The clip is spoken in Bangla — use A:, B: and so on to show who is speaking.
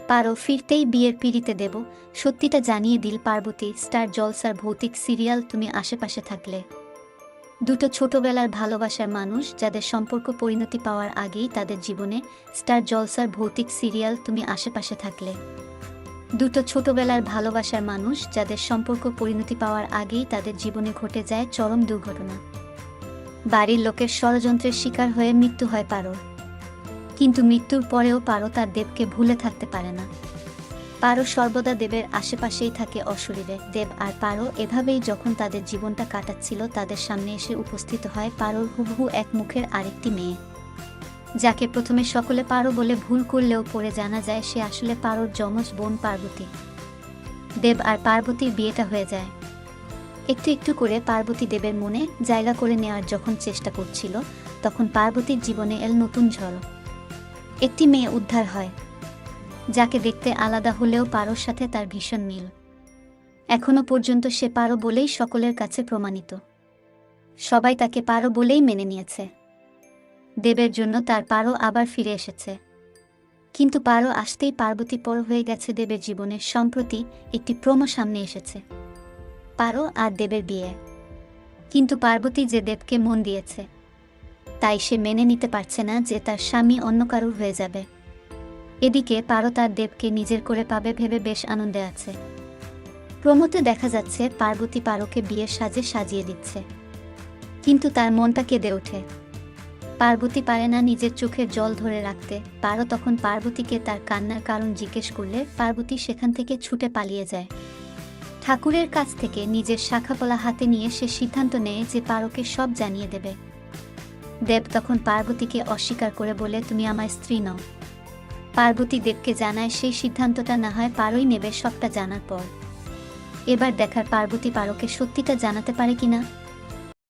A: পারো ফিরতেই বিয়ের পিঁড়িতে দেব সত্যিটা জানিয়ে দিল পার্বতী। স্টার জলসার ভৌতিক সিরিয়াল তুমি আশেপাশে থাকলে। দুটো ছোটবেলার ভালোবাসার মানুষ যাদের সম্পর্ক পরিণতি পাওয়ার আগেই তাদের জীবনে। স্টার জলসার ভৌতিক সিরিয়াল তুমি আশেপাশে থাকলে। দুটো ছোটবেলার ভালোবাসার মানুষ যাদের সম্পর্ক পরিণতি পাওয়ার আগেই তাদের জীবনে ঘটে যায় চরম দুর্ঘটনা। বাড়ির লোকের ষড়যন্ত্রের শিকার হয়ে মৃত্যু হয় পারোর। কিন্তু মৃত্যুর পরেও পারো তার দেবকে ভুলে থাকতে পারে না। পারো সর্বদা দেবের আশেপাশেই থাকে অশরীরে। দেব আর পারো এভাবেই যখন তাদের জীবনটা কাটাচ্ছিল তাদের সামনে এসে উপস্থিত হয় পারোর হুবহু এক মুখের আরেকটি মেয়ে, যাকে প্রথমে সকলে পারো বলে ভুল করলেও পরে জানা যায় সে আসলে পারোর যমজ বোন পার্বতী। দেব আর পার্বতীর বিয়েটা হয়ে যায়। একটু একটু করে পার্বতী দেবের মনে জায়গা করে নেওয়ার যখন চেষ্টা করছিল তখন পার্বতীর জীবনে এল নতুন ঝড়। একটি মেয়ে উদ্ধার হয়, যাকে দেখতে আলাদা হলেও পারোর সাথে তার ভীষণ মিল। এখনো পর্যন্ত সে পারো বলেই সকলের কাছে প্রমাণিত। সবাই তাকে পারো বলেই মেনে নিয়েছে। দেবের জন্য তার পারো আবার ফিরে এসেছে। কিন্তু পারো আসতেই পার্বতী পর হয়ে গেছে দেবের জীবনে। সম্প্রতি একটি প্রোমো সামনে এসেছে, পারো আর দেবের বিয়ে। কিন্তু পার্বতী যে দেবকে মন দিয়েছে তাই সে মেনে নিতে পারছে না যে তার স্বামী অন্য কারুর হয়ে যাবে। এদিকে পারো তার দেবকে নিজের করে পাবে ভেবে বেশ আনন্দে আছে। প্রোমোতে দেখা যাচ্ছে পার্বতী পারোকে বিয়ের সাজে সাজিয়ে দিচ্ছে, কিন্তু তার মনটা কেঁদে ওঠে। পার্বতী পারে না নিজের চোখের জল ধরে রাখতে। পারো তখন পার্বতীকে তার কান্নার কারণ জিজ্ঞেস করলে পার্বতী সেখান থেকে ছুটে পালিয়ে যায়। ঠাকুরের কাছ থেকে নিজের শাখাপলা হাতে নিয়ে সে সিদ্ধান্ত নেয় যে পারোকে সব জানিয়ে দেবে। দেব তখন পার্বতীকে অস্বীকার করে বলে তুমি আমার স্ত্রী নও। পার্বতী দেবকে জানায় সেই সিদ্ধান্তটা না হয় পারোই নেবে সবটা জানার পর। এবার দেখার পার্বতী পারোকে সত্যিটা জানাতে পারে কিনা।